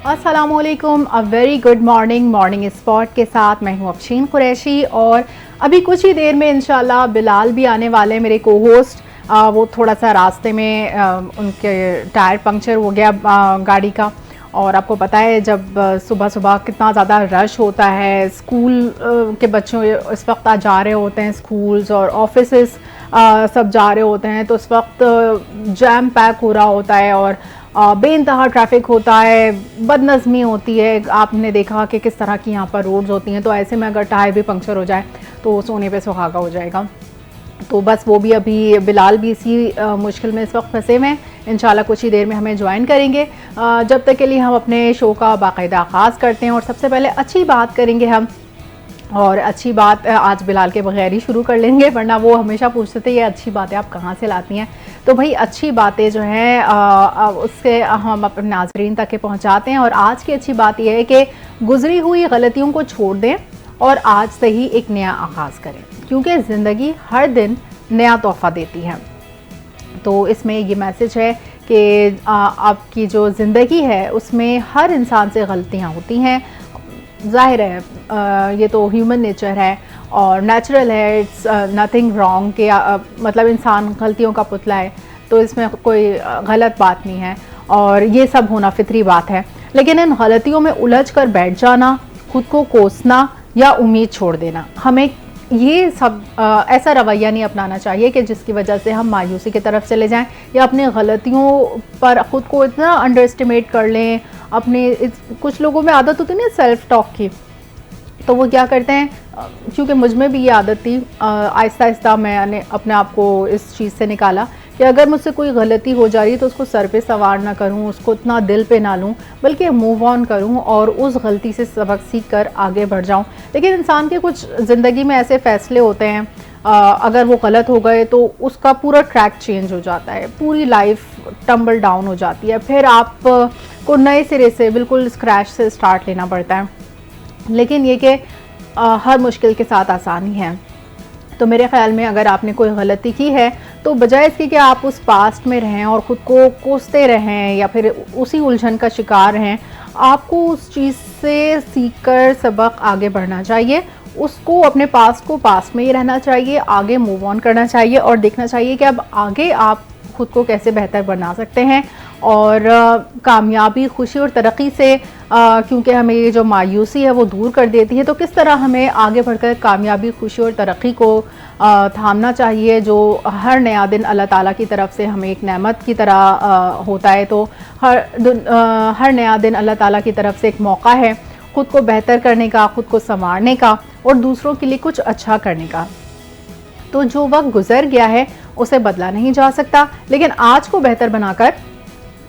अस्सलामुअलैकुम, a very good morning spot के साथ मैं हूँ अफशीन कुरैशी। और अभी कुछ ही देर में इंशाल्लाह बिलाल भी आने वाले हैं, मेरे को होस्ट। वो थोड़ा सा रास्ते में उनके टायर पंक्चर हो गया गाड़ी का। और आपको पता है जब सुबह सुबह कितना ज़्यादा रश होता है, स्कूल के बच्चों इस वक्त जा रहे होते हैं, स्कूल्स और ऑफिसेस सब जा रहे होते हैं, तो इस वक्त जैम पैक हो रहा होता है और बेइंतहा ट्रैफिक होता है, बदनज़मी होती है। आपने देखा कि किस तरह की यहाँ पर रोड्स होती हैं, तो ऐसे में अगर टायर भी पंक्चर हो जाए तो सोने पे सुहागा हो जाएगा। तो बस वो भी अभी बिलाल भी इसी मुश्किल में इस वक्त फंसे हुए हैं। इंशाल्लाह कुछ ही देर में हमें ज्वाइन करेंगे। जब तक के लिए हम अपने शो का बाकायदा आगाज़ करते हैं और सबसे पहले अच्छी बात करेंगे हम। और अच्छी बात आज बिलाल के बगैर ही शुरू कर लेंगे, वरना वो हमेशा पूछते थे ये अच्छी बातें आप कहाँ से लाती हैं। तो भाई अच्छी बातें जो हैं उससे हम अपने नाज़रीन तक के पहुँचाते हैं। और आज की अच्छी बात यह है कि गुजरी हुई गलतियों को छोड़ दें और आज से ही एक नया आगाज़ करें, क्योंकि ज़िंदगी हर दिन नया तोहफ़ा देती है। तो इसमें ये मैसेज है कि आपकी जो ज़िंदगी है उसमें हर इंसान से गलतियाँ होती हैं। ज़ाहिर है ये तो ह्यूमन नेचर है और नेचुरल है, इट्स नथिंग रॉन्ग कि मतलब इंसान गलतियों का पुतला है, तो इसमें कोई गलत बात नहीं है और ये सब होना फितरी बात है। लेकिन इन गलतियों में उलझ कर बैठ जाना, खुद को कोसना या उम्मीद छोड़ देना, हमें ये सब ऐसा रवैया नहीं अपनाना चाहिए कि जिसकी वजह से हम मायूसी की तरफ चले जाएं या अपनी गलतियों पर ख़ुद को इतना अंडर एस्टिमेट कर लें। अपने कुछ लोगों में आदत होती है ना सेल्फ टॉक की, तो वो क्या करते हैं, क्योंकि मुझ में भी ये आदत थी, आहिस्ता आहिस्ता मैंने अपने आप को इस चीज़ से निकाला कि अगर मुझसे कोई गलती हो जा रही है तो उसको सर पे सवार ना करूं, उसको इतना दिल पे ना लूं, बल्कि मूव ऑन करूं और उस गलती से सबक सीख कर आगे बढ़ जाऊं। लेकिन इंसान के कुछ ज़िंदगी में ऐसे फ़ैसले होते हैं, अगर वो गलत हो गए तो उसका पूरा ट्रैक चेंज हो जाता है, पूरी लाइफ टम्बल डाउन हो जाती है, फिर आप को नए सिरे से बिल्कुल स्क्रैच से स्टार्ट लेना पड़ता है। लेकिन ये कि हर मुश्किल के साथ आसानी है। तो मेरे ख़्याल में अगर आपने कोई गलती की है तो बजाय इसके कि आप उस पास्ट में रहें और ख़ुद को कोसते रहें या फिर उसी उलझन का शिकार रहें, आपको उस चीज़ से सीखकर सबक आगे बढ़ना चाहिए। उसको अपने पास्ट को पास्ट में ही रहना चाहिए, आगे मूव ऑन करना चाहिए और देखना चाहिए कि अब आगे आप खुद को कैसे बेहतर बना सकते हैं और कामयाबी, खुशी और तरक्की से, क्योंकि हमें ये जो मायूसी है वो दूर कर देती है, तो किस तरह हमें आगे बढ़कर कामयाबी, खुशी और तरक्की को थामना चाहिए, जो हर नया दिन अल्लाह ताला की तरफ से हमें एक नेमत की तरह होता है। तो हर नया दिन अल्लाह ताला की तरफ से एक मौका है ख़ुद को बेहतर करने का, ख़ुद को संवारने का और दूसरों के लिए कुछ अच्छा करने का। तो जो वक्त गुजर गया है उसे बदला नहीं जा सकता, लेकिन आज को बेहतर बनाकर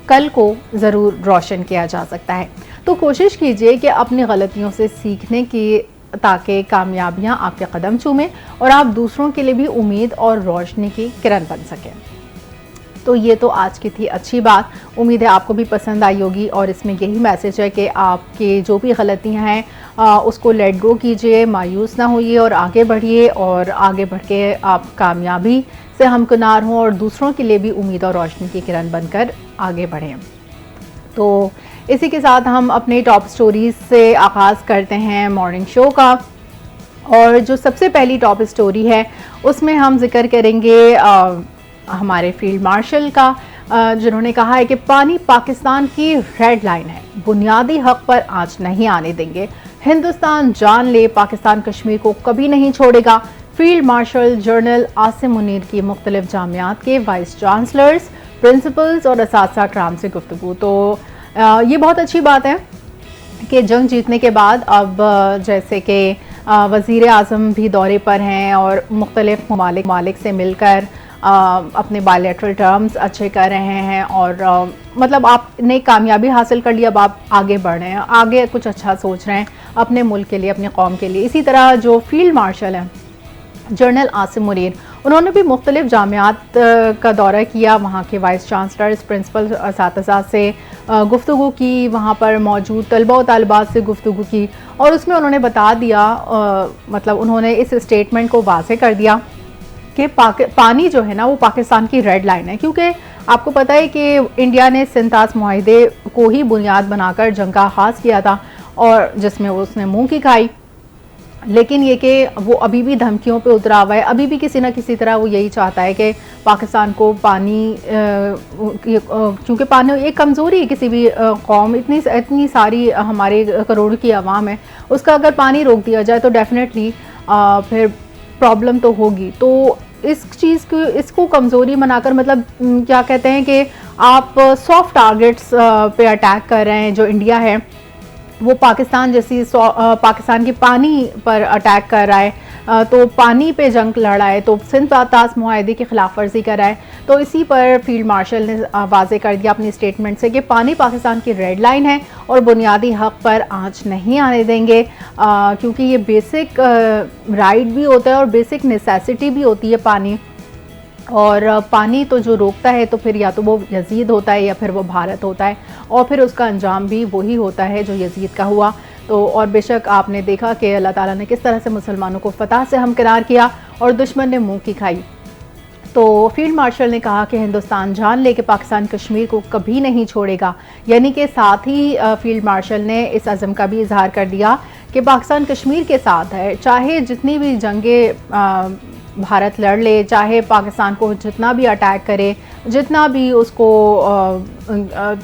कल को ज़रूर रोशन किया जा सकता है। तो कोशिश कीजिए कि अपनी गलतियों से सीखने की, ताकि कामयाबियां आपके कदम चूमें और आप दूसरों के लिए भी उम्मीद और रोशनी की किरण बन सकें। तो ये तो आज की थी अच्छी बात, उम्मीद है आपको भी पसंद आई होगी। और इसमें यही मैसेज है कि आपके जो भी गलतियां हैं उसको लेट गो कीजिए, मायूस ना होइए और आगे बढ़िए, और आगे बढ़ के आप कामयाबी से हमकिनार हों और दूसरों के लिए भी उम्मीद और रोशनी की किरण बनकर आगे बढ़ें। तो इसी के साथ हम अपने टॉप स्टोरीज से आगाज़ करते हैं मॉर्निंग शो का। और जो सबसे पहली टॉप स्टोरी है उसमें हम जिक्र करेंगे हमारे फील्ड मार्शल का, जिन्होंने कहा है कि पानी पाकिस्तान की रेड लाइन है, बुनियादी हक पर आंच नहीं आने देंगे, हिंदुस्तान जान ले पाकिस्तान कश्मीर को कभी नहीं छोड़ेगा। Field marshal general Asim Munir की मुख्तलिफ जामियात के वाइस चांसलर्स, प्रिंसिपल्स और असातिज़ा कराम से गुफ्तगू। तो ये बहुत अच्छी बात है कि जंग जीतने के बाद अब जैसे कि वज़ीर आज़म भी दौरे पर हैं और मुख्तलिफ ममालिक से मिलकर अपने बायलैटरल टर्म्स अच्छे कर रहे हैं और मतलब आपने कामयाबी हासिल कर ली, अब आप आगे बढ़ रहे हैं, आगे कुछ अच्छा सोच रहे हैं अपने मुल्क के लिए, अपनी कौम के लिए। इसी तरह जो फील्ड मार्शल हैं जनरल आसिम मुनीर, उन्होंने भी मुख्तलिफ जामियात का दौरा किया, वहाँ के वाइस चांसलर्स, प्रिंसिपल, असातिज़ा से गुफ्तगू की, वहाँ पर मौजूद तलबा और तालिबात से गुफ्तगू की और उसमें उन्होंने बता दिया, मतलब उन्होंने इस स्टेटमेंट को वाज़ेह कर दिया कि पानी जो है ना वो पाकिस्तान की रेड लाइन है, क्योंकि आपको पता है कि इंडिया ने सिंतास मुआहदे को ही बुनियाद बनाकर जंग का आगाज़ किया था और जिसमें उसने मुंह की खाई। लेकिन ये कि वो अभी भी धमकियों पे उतरा हुआ है, अभी भी किसी ना किसी तरह वो यही चाहता है कि पाकिस्तान को पानी, क्योंकि पानी एक कमज़ोरी है किसी भी कौम, इतनी सारी हमारे करोड़ की आवाम है, उसका अगर पानी रोक दिया जाए तो डेफिनेटली फिर प्रॉब्लम तो होगी। तो इस चीज़ को, इसको कमज़ोरी बनाकर, मतलब क्या कहते हैं कि आप सॉफ्ट टारगेट्स पे अटैक कर रहे हैं। जो इंडिया है वो पाकिस्तान जैसी पाकिस्तान के पानी पर अटैक कर रहा है, तो पानी पे जंग लड़ रहा है, तो सिंतास मुआहदे की खिलाफ वर्जी कर रहा है। तो इसी पर फील्ड मार्शल ने वाजे कर दिया अपनी स्टेटमेंट से कि पानी पाकिस्तान की रेड लाइन है और बुनियादी हक पर आंच नहीं आने देंगे, क्योंकि ये बेसिक राइट भी होता है और बेसिक नेसेसिटी भी होती है पानी। और पानी तो जो रोकता है तो फिर या तो वो यजीद होता है या फिर वो भारत होता है, और फिर उसका अंजाम भी वही होता है जो यजीद का हुआ। तो और बेशक आपने देखा कि अल्लाह ताला ने किस तरह से मुसलमानों को फतह से हमकिनार किया और दुश्मन ने मुंह की खाई। तो फील्ड मार्शल ने कहा कि हिंदुस्तान जान ले कि पाकिस्तान कश्मीर को कभी नहीं छोड़ेगा, यानी कि साथ ही फील्ड मार्शल ने इस अज़म का भी इजहार कर दिया कि पाकिस्तान कश्मीर के साथ है, चाहे जितनी भी जंगें भारत लड़ ले, चाहे पाकिस्तान को जितना भी अटैक करे, जितना भी उसको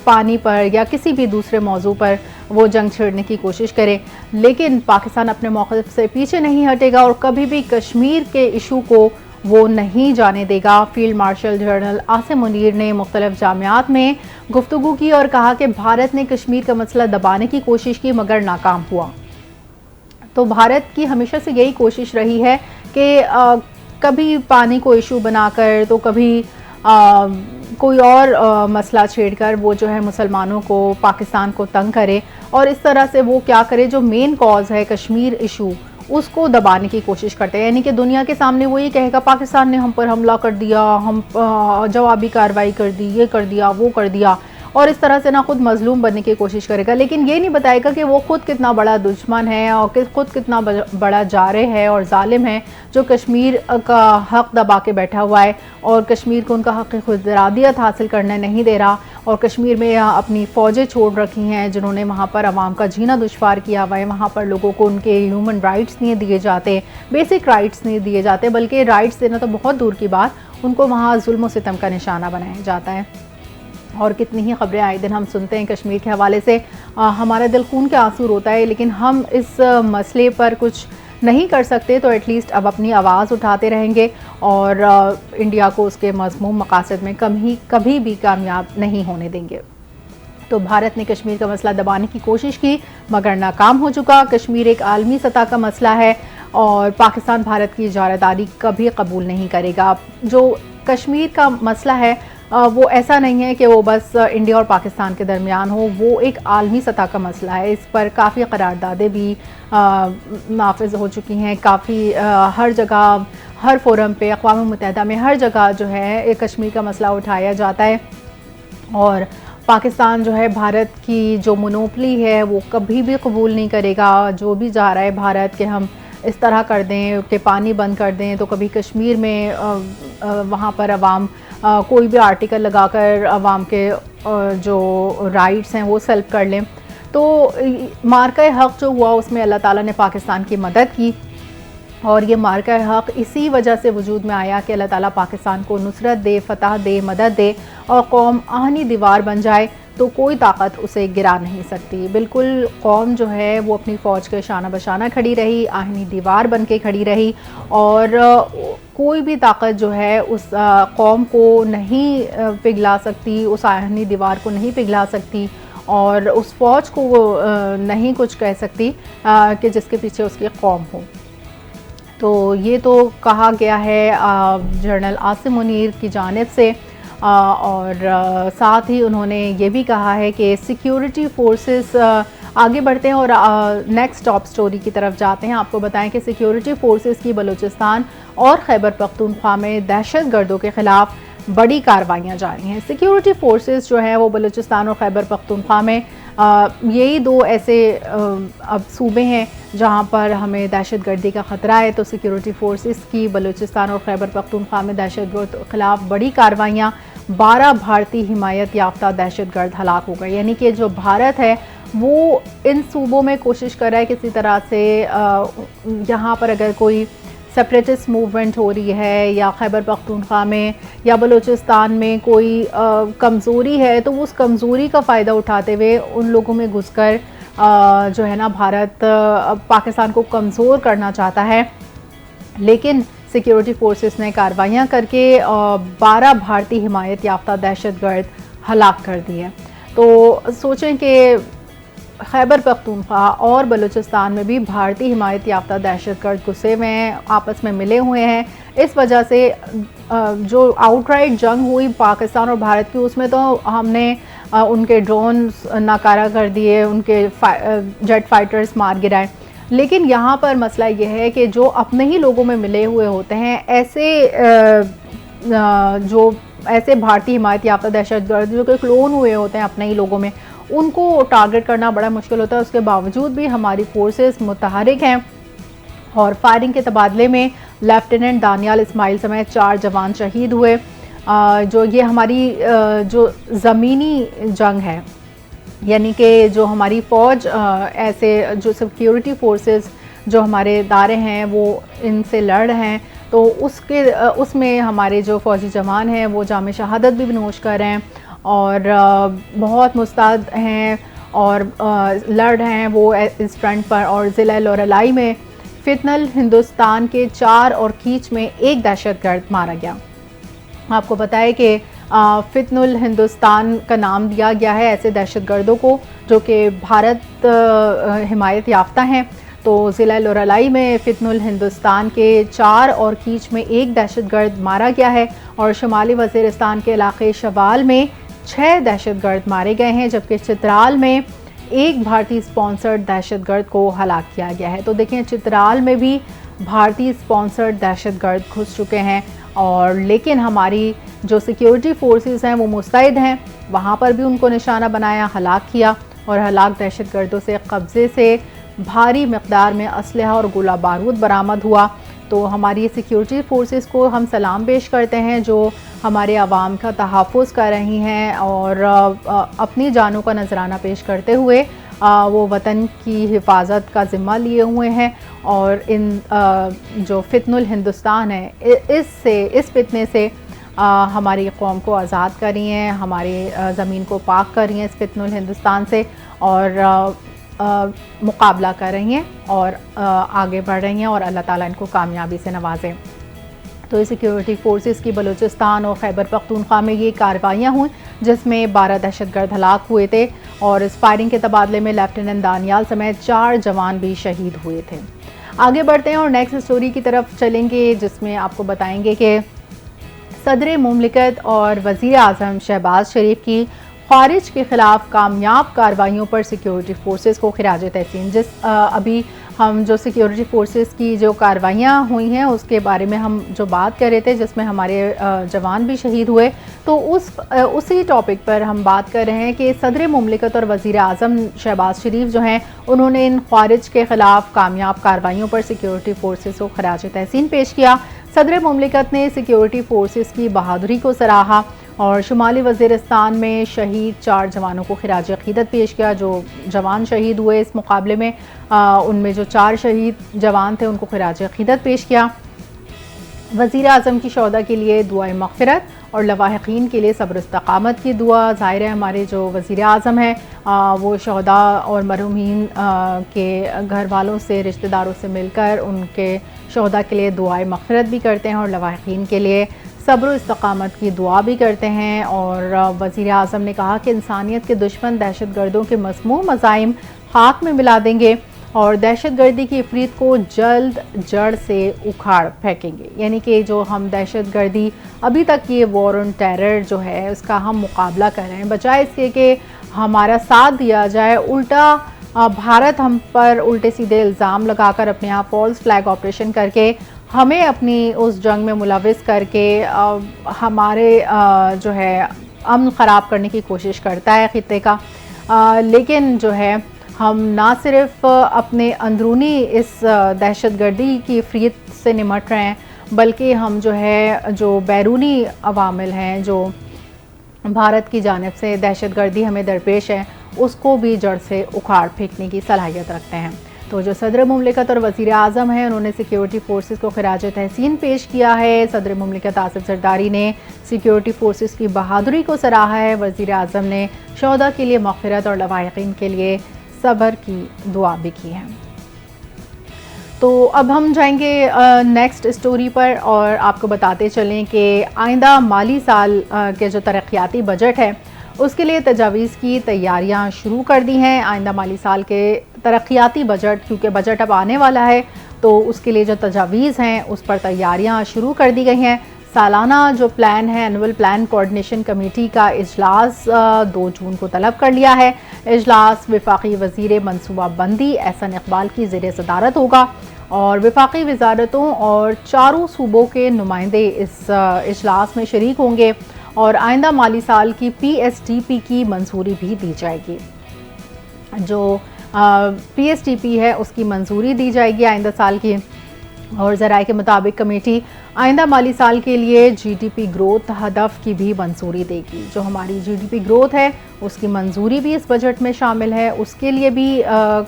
पानी पर या किसी भी दूसरे मौजू पर वो जंग छेड़ने की कोशिश करे, लेकिन पाकिस्तान अपने मौक़िफ़ से पीछे नहीं हटेगा और कभी भी कश्मीर के इशू को वो नहीं जाने देगा। Field marshal general Asim Munir ने मुख्तलिफ जामियात में गुफ्तगू की और कहा कि भारत ने कश्मीर का मसला दबाने की कोशिश की मगर नाकाम हुआ। तो भारत की हमेशा से यही कोशिश रही है कि कभी पानी को इशू बनाकर तो कभी कोई और मसला छेड़कर वो जो है मुसलमानों को, पाकिस्तान को तंग करे और इस तरह से वो क्या करे, जो मेन कॉज है कश्मीर इशू उसको दबाने की कोशिश करते हैं। यानी कि दुनिया के सामने वो ये कहेगा पाकिस्तान ने हम पर हमला कर दिया, हम जवाबी कार्रवाई कर दी, ये कर दिया, वो कर दिया, और इस तरह से ना खुद मजलूम बनने की कोशिश करेगा, लेकिन ये नहीं बताएगा कि वो खुद कितना बड़ा दुश्मन है और खुद कितना बड़ा जारे है और जालिम है जो कश्मीर का हक दबा के बैठा हुआ है और कश्मीर को उनका हक खुद इरादियत हासिल करने नहीं दे रहा और कश्मीर में अपनी फ़ौजें छोड़ रखी हैं जिन्होंने वहाँ पर आवाम का जीना दुश्वार किया हुआ है। वहाँ पर लोगों को उनके ह्यूमन राइट्स नहीं दिए जाते, बेसिक राइट्स नहीं दिए जाते, बल्कि राइट्स देना तो बहुत दूर की बात, उनको वहाँ जुल्म सितम का निशाना बनाया जाता है। और कितनी ही खबरें आए दिन हम सुनते हैं कश्मीर के हवाले से, हमारा दिल खून के आंसू रोता है, लेकिन हम इस मसले पर कुछ नहीं कर सकते, तो एटलीस्ट अब अपनी आवाज़ उठाते रहेंगे और इंडिया को उसके मज़मूम मकासद में कभी भी कामयाब नहीं होने देंगे। तो भारत ने कश्मीर का मसला दबाने की कोशिश की मगर नाकाम हो चुका। कश्मीर एक आलमी सतह का मसला है और पाकिस्तान भारत की इजारादारी कभी कबूल नहीं करेगा। जो कश्मीर का मसला है वो ऐसा नहीं है कि वो बस इंडिया और पाकिस्तान के दरमियान हो, वो एक आलमी सतह का मसला है। इस पर काफ़ी करारदादें भी नाफिज हो चुकी हैं, काफ़ी हर जगह, हर फोरम पे, अक़वाम मुत्तहिदा में हर जगह जो है कश्मीर का मसला उठाया जाता है और पाकिस्तान जो है भारत की जो मोनोपली है वो कभी भी कबूल नहीं करेगा। जो भी जा रहा है भारत के हम इस तरह कर दें कि पानी बंद कर दें, तो कभी कश्मीर में वहाँ पर अवाम कोई भी आर्टिकल लगाकर अवाम के जो राइट्स हैं वो सेल्फ कर लें। तो मार्का हक़ जो हुआ उसमें अल्लाह ताला ने पाकिस्तान की मदद की और ये मार्का हक़ इसी वजह से वजूद में आया कि अल्लाह ताला पाकिस्तान को नुसरत दे, फ़तह दे, मदद दे और कौम आहनी दीवार बन जाए तो कोई ताकत उसे गिरा नहीं सकती। बिल्कुल कौम जो है वो अपनी फ़ौज के शाना बशाना खड़ी रही, आहनी दीवार बन के खड़ी रही और कोई भी ताकत जो है उस कौम को नहीं पिघला सकती, उस आहनी दीवार को नहीं पिघला सकती और उस फ़ौज को नहीं कुछ कह सकती कि जिसके पीछे उसकी कौम हो। तो ये तो कहा गया है जनरल आसिम मुनीर की जानिब से और साथ ही उन्होंने ये भी कहा है कि सिक्योरिटी फोर्सेस आगे बढ़ते हैं और नेक्स्ट टॉप स्टोरी की तरफ जाते हैं। आपको बताएं कि सिक्योरिटी फोर्सेस की बलूचिस्तान और खैबर पख्तूनख्वा में दहशत गर्दों के ख़िलाफ़ बड़ी कार्रवाइयाँ जारी हैं। सिक्योरिटी फोर्सेस जो हैं वो बलूचिस्तान और खैबर पख्तूनख्वा में यही दो ऐसे अब सूबे हैं जहां पर हमें दहशतगर्दी का ख़तरा है। तो सिक्योरिटी फोर्सेस की बलूचिस्तान और खैबर पख्तूनख्वा में दहशतगर्द के ख़िलाफ़ बड़ी कार्रवाइयाँ, 12 भारतीय हिमायत याफ्ता दहशतगर्द हलाक हो गए। यानी कि जो भारत है वो इन सूबों में कोशिश कर रहा है किसी तरह से यहाँ पर अगर कोई सेपरेटिस्ट मूवमेंट हो रही है या खैबर पख्तूनख्वा में या बलूचिस्तान में कोई कमज़ोरी है, तो उस कमज़ोरी का फ़ायदा उठाते हुए उन लोगों में घुसकर जो है ना भारत पाकिस्तान को कमज़ोर करना चाहता है। लेकिन सिक्योरिटी फोर्सेस ने कार्रवाइयाँ करके 12 भारतीय हिमायत याफ्ता दहशतगर्द हलाक कर दिए। तो सोचें कि खैबर पख्तूनख्वा और बलूचिस्तान में भी भारतीय हिमायत याफ्ता दहशतगर्द घुसे हुए हैं, आपस में मिले हुए हैं। इस वजह से जो आउटराइट जंग हुई पाकिस्तान और भारत की, उसमें तो हमने उनके ड्रोन नाकारा कर दिए, उनके जेट फाइटर्स मार गिराए। लेकिन यहाँ पर मसला यह है कि जो अपने ही लोगों में मिले हुए होते हैं, ऐसे भारतीय हिमायत याफ्ता दहशतगर्द जो कि क्लोन हुए होते हैं अपने ही लोगों में, उनको टारगेट करना बड़ा मुश्किल होता है। उसके बावजूद भी हमारी फोर्सेस मुतहरिक हैं और फायरिंग के तबादले में लेफ्टिनेंट दानियाल इस्माइल समेत 4 जवान शहीद हुए। जो ये हमारी जो ज़मीनी जंग है, यानी कि जो हमारी फ़ौज ऐसे जो सिक्योरिटी फोर्सेस जो हमारे इदारे हैं वो इनसे लड़ रहे हैं, तो उसमें हमारे जो फ़ौजी जवान हैं वो जाम शहादत भी नोश कर रहे हैं और बहुत मुस्तैद हैं और लड़ रहे हैं वो इस फ्रंट पर। और ज़िला लोरेलाई में फितनल हिंदुस्तान के 4 और कीच में 1 दहशतगर्द मारा गया। आपको बताएं कि फितनुल हिंदुस्तान का नाम दिया गया है ऐसे दहशतगर्दों को जो कि भारत हिमायत याफ्ता हैं। तो ज़िला लोरेलाई में फितनुल हिंदुस्तान के 4 और कीच में 1 दहशतगर्द मारा गया है और शुमाली वज़ीरिस्तान के इलाके शवाल में 6 दहशतगर्द मारे गए हैं, जबकि चित्राल में 1 भारतीय स्पॉन्सर्ड दहशतगर्द को हलाक किया गया है। तो देखें, चित्राल में भी भारतीय स्पॉन्सर्ड दहशतगर्द घुस चुके हैं और लेकिन हमारी जो सिक्योरिटी फोर्सेस हैं वो मुस्तैद हैं, वहाँ पर भी उनको निशाना बनाया, हलाक किया और हलाक दहशतगर्दों से कब्ज़े से भारी मकदार में असलहा और गोला बारूद बरामद हुआ। तो हमारी सिक्योरिटी फोर्सेस को हम सलाम पेश करते हैं जो हमारे आवाम का तहफ़्फ़ुज़ कर रही हैं और अपनी जानों का नजराना पेश करते हुए वो वतन की हिफाजत का ज़िम्मा लिए हुए हैं और इन जो फितनुल हिंदुस्तान है इस फितने से हमारी कौम को आज़ाद कर रही हैं, हमारी ज़मीन को पाक कर रही हैं इस फितनुल हिंदुस्तान से और मुकाबला कर रही हैं और आगे बढ़ रही हैं और अल्लाह ताला इनको कामयाबी से नवाजें। तो सिक्योरिटी फोर्सेस की बलूचिस्तान और खैबर पख्तूनख्वा में ये कार्रवाइयाँ हुई जिसमें 12 दहशतगर्द हलाक हुए थे और इस फायरिंग के तबादले में लेफ्टिनेंट दानियाल समेत 4 जवान भी शहीद हुए थे। आगे बढ़ते हैं और नेक्स्ट स्टोरी की तरफ चलेंगे जिसमें आपको बताएंगे कि सदर मुमलिकत और वज़ीर आज़म शहबाज शरीफ की खारिज के ख़िलाफ़ कामयाब कार्रवाइयों पर सिक्योरिटी फोर्सेस को खिराज तहसीन। अभी हम जो सिक्योरिटी फोर्सेस की जो कार्रवाइयाँ हुई हैं उसके बारे में हम जो बात कर रहे थे जिसमें हमारे जवान भी शहीद हुए, तो उसी टॉपिक पर हम बात कर रहे हैं कि सदर मुमलिकत और वज़ीर आज़म शहबाज शरीफ जो हैं उन्होंने इन खारिज के ख़िलाफ़ कामयाब कार्रवाइयों पर सिक्योरिटी फोर्सेस को खिराज तहसीन पेश किया। सदर मुमलिकत ने सिक्योरिटी फोर्सेस की बहादुरी को सराहा और शुमाली वज़ीरिस्तान में शहीद 4 जवानों को खिराज अक़ीदत पेश किया। जो जवान शहीद हुए इस मुकाबले में उनमें जो 4 शहीद जवान थे उनको खिराज अक़ीदत पेश किया। वज़ीर आज़म की शोहदा के लिए दुआए मग़फ़िरत और लवाहिक़ीन के लिए सब्र इस्तक़ामत की दुआ। ज़ाहिर है हमारे जो वज़ीर आज़म हैं वो शोहदा और मरहूमीन के घर वालों से, रिश्तेदारों से मिलकर उनके शोहदा के लिए दुआए मग़फ़िरत भी करते हैं और लवाहिक़ीन के लिए सब्र इस्तक़ामत की दुआ भी करते हैं। और वज़ीर आज़म ने कहा कि इंसानियत के दुश्मन दहशतगर्दों के मज़मूम मज़ाइम खाक में मिला देंगे और दहशतगर्दी की इफ़रीत को जल्द जड़ से उखाड़ फेंकेंगे। यानी कि जो हम दहशतगर्दी अभी तक ये वॉर ऑन टेरर जो है उसका हम मुकाबला कर रहे हैं, बजाय इसके कि हमारा साथ दिया जाए, उल्टा भारत हम पर उल्टे सीधे इल्ज़ाम लगाकर अपने यहाँ फॉल्स फ्लैग ऑपरेशन करके हमें अपनी उस जंग में मुलविस करके हमारे जो है अमन ख़राब करने की कोशिश करता है ख़ित्ते का। लेकिन जो है हम ना सिर्फ अपने अंदरूनी इस दहशतगर्दी की फ़रीत से निमट रहे हैं, बल्कि हम जो है जो बैरूनी अवामिल हैं जो भारत की जानिब से दहशतगर्दी हमें दरपेश है, उसको भी जड़ से उखाड़ फेंकने की सलाहियत रखते हैं। तो जो सदर मुमलिकत और वज़ीर आज़म हैं, उन्होंने सिक्योरिटी फोर्सेस को खिराज तहसीन पेश किया है। सदर मुमलिकत आसिफ ज़रदारी ने सिक्योरिटी फोर्सेस की बहादुरी को सराहा है। वज़ीर आज़म ने शोहदा के लिए मग़फ़िरत और लवाहिक़ीन के लिए सब्र की दुआ भी की है। तो अब हम जाएंगे नेक्स्ट स्टोरी पर और आपको बताते चलें कि आइंदा माली साल के जो तरक्याती बजट है उसके लिए तजावीज़ की तैयारियां शुरू कर दी हैं। आइंदा माली साल के तरक्याती बजट, क्योंकि बजट अब आने वाला है, तो उसके लिए जो तजावीज़ हैं उस पर तैयारियां शुरू कर दी गई हैं। सालाना जो प्लान है, एनुअल प्लान कोऑर्डिनेशन कमेटी का इजलास 2 जून को तलब कर लिया है। इजलास वफाकी वज़ीर मनसूबाबंदी एहसन इकबाल की ज़ेर सदारत होगा और वफाकी वजारतों और 4 सूबों के नुमाइंदे इस इजलास में शरीक होंगे और आइंदा माली साल की PSTP की मंजूरी भी दी जाएगी। जो PSTP है उसकी मंजूरी दी जाएगी आइंदा साल की, और ज़राए के मुताबिक कमेटी आइंदा माली साल के लिए GDP ग्रोथ हदफ की भी मंजूरी देगी। जो हमारी GDP ग्रोथ है उसकी मंजूरी भी इस बजट में शामिल है, उसके लिए भी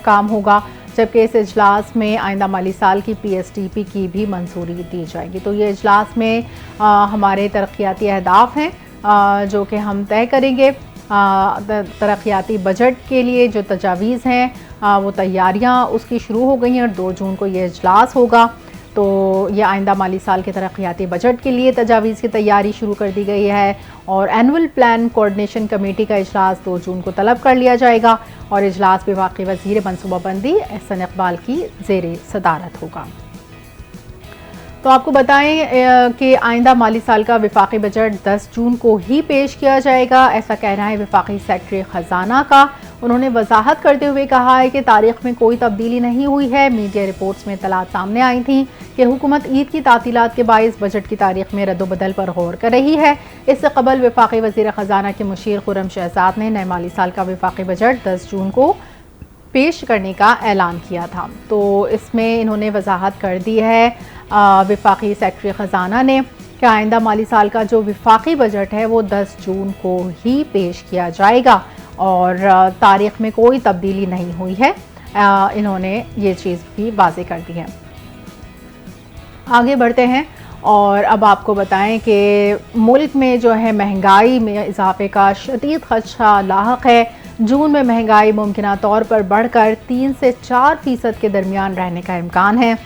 काम होगा, जबकि इस इजलास में आइंदा माली साल की PSTP की भी मंजूरी दी जाएगी। तो ये इजलास में हमारे तरक्याती अहदाफ हैं जो कि हम तय करेंगे। तरक्याती बजट के लिए जो तजावीज़ हैं वो तैयारियां उसकी शुरू हो गई हैं और 2 जून को ये इजलास होगा। तो ये आइंदा माली साल के तरक्याती बजट के लिए तजावीज़ की तैयारी शुरू कर दी गई है और एनुअल प्लान कोऑर्डिनेशन कमेटी का इजलास 2 जून को तलब कर लिया जाएगा और इजलास वफाकी वज़ीर मनसूबाबंदी एहसन इकबाल की ज़ेर सदारत होगा। तो आपको बताएं कि आइंदा माली साल का वफाकी बजट 10 जून को ही पेश किया जाएगा, ऐसा कहना है वफाकी सेक्रेटरी ख़जाना का। उन्होंने वजाहत करते हुए कहा है कि तारीख में कोई तब्दीली नहीं हुई है। मीडिया रिपोर्ट्स में इत्तलात सामने आई थी कि हुकूमत ईद की तातीलात के बाइस बजट की तारीख में रद्दोबदल पर गौर कर रही है। इससे कबल वफाकी वज़ीर ख़जाना के मुशीर खुर्रम शहजाद ने नए माली साल का वफाकी बजट 10 जून को पेश करने का ऐलान किया था। तो इसमें इन्होंने वजाहत कर दी है वफाकी सेक्रेटरी ख़जाना ने कि आइंदा माली साल का जो वफाकी बजट है वो 10 जून को ही पेश किया जाएगा और तारीख में कोई तब्दीली नहीं हुई है। इन्होंने ये चीज़ भी वाज़ेह कर दी है। आगे बढ़ते हैं और अब आपको बताएं कि मुल्क में जो है महंगाई में इजाफे का शदीद खदशा लाहक है। जून में महंगाई मुमकिना तौर पर बढ़कर 3 से 4% के दरमियान रहने का इम्कान है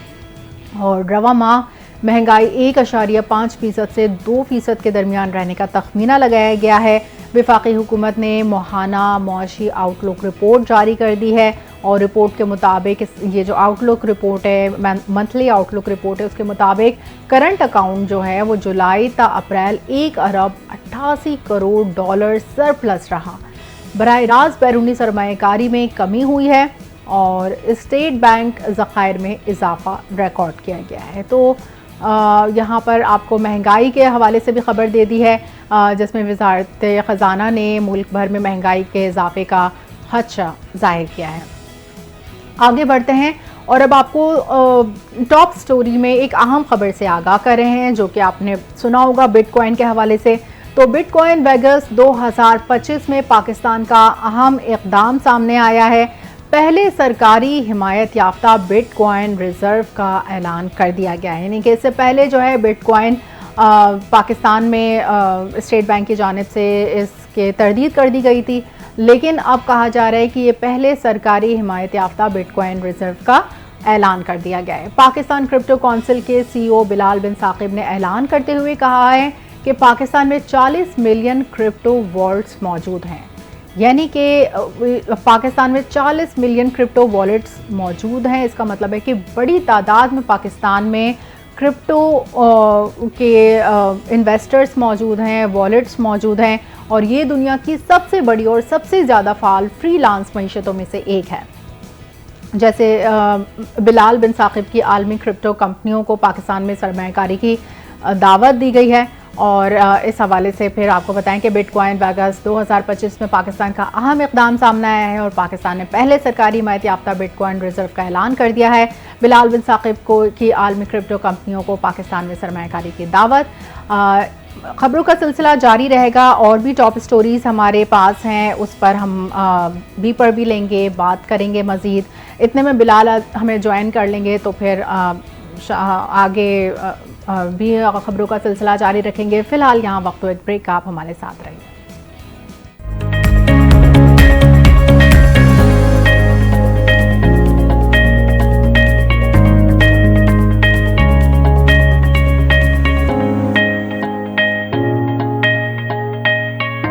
और रवा माह महंगाई 1.5% से 2% के दरमियान रहने का तखमीना लगाया गया है। वफाकी हुकूमत ने माहाना मुआशी आउटलुक रिपोर्ट जारी कर दी है और रिपोर्ट के मुताबिक ये जो आउटलुक रिपोर्ट है, मंथली आउटलुक रिपोर्ट है, उसके मुताबिक करंट अकाउंट जो है वो जुलाई ता अप्रैल 1.88 करोड़ सरप्लस रहा। बराह रास्त बैरूनी सरमायाकारी में कमी हुई है और स्टेट बैंक ज़खायर में इजाफा रिकॉर्ड किया गया है। तो यहाँ पर आपको महंगाई के हवाले से भी खबर दे दी है जिसमें वज़ारत ख़जाना ने मुल्क भर में महंगाई के इजाफे का खदशा ज़ाहिर किया है। आगे बढ़ते हैं और अब आपको टॉप स्टोरी में एक अहम खबर से आगाह कर रहे हैं जो कि आपने सुना होगा बिटकॉइन के हवाले से। तो बिटकॉइन वेगस 2025 में पाकिस्तान का अहम इक़दाम सामने आया है। पहले सरकारी हिमायत याफ्ता बिटकॉइन रिज़र्व का ऐलान कर दिया गया है, यानी कि इससे पहले जो है बिटकॉइन पाकिस्तान में स्टेट बैंक की जानिब से इसके तरदीद कर दी गई थी, लेकिन अब कहा जा रहा है कि ये पहले सरकारी हिमायत याफ्ता बिटकॉइन रिज़र्व का ऐलान कर दिया गया है। पाकिस्तान क्रिप्टो काउंसिल के CEO बिलाल बिन साकिब ने ऐलान करते हुए कहा है कि पाकिस्तान में 40 मिलियन क्रिप्टो वॉलेट्स मौजूद हैं, यानी कि पाकिस्तान में 40 मिलियन क्रिप्टो वॉलेट्स मौजूद हैं। इसका मतलब है कि बड़ी तादाद में पाकिस्तान में क्रिप्टो के इन्वेस्टर्स मौजूद हैं, वॉलेट्स मौजूद हैं और ये दुनिया की सबसे बड़ी और सबसे ज़्यादा फाल फ्रीलांस मईशतों में से एक है। जैसे बिलाल बिन साकिब की आलमी क्रिप्टो कंपनियों को पाकिस्तान में सरमायाकारी की दावत दी गई है और इस हवाले से फिर आपको बताएं कि बिटकॉइन अगस्त 2025 में पाकिस्तान का अहम इकदाम सामने आया है और पाकिस्तान ने पहले सरकारी हिमायत याफ्ता बिटकॉइन रिजर्व का ऐलान कर दिया है। बिलाल बिन साकिब को की आलमी क्रिप्टो कंपनियों को पाकिस्तान में सरमायाकारी की दावत। खबरों का सिलसिला जारी रहेगा और भी टॉप स्टोरीज हमारे पास हैं, उस पर हम बी पर भी लेंगे, बात करेंगे मज़ीद। इतने में बिलाल हमें ज्वाइन कर लेंगे तो फिर आगे भी खबरों का सिलसिला जारी रखेंगे। फ़िलहाल यहाँ वक्त एक ब्रेक, आप हमारे साथ रहिए।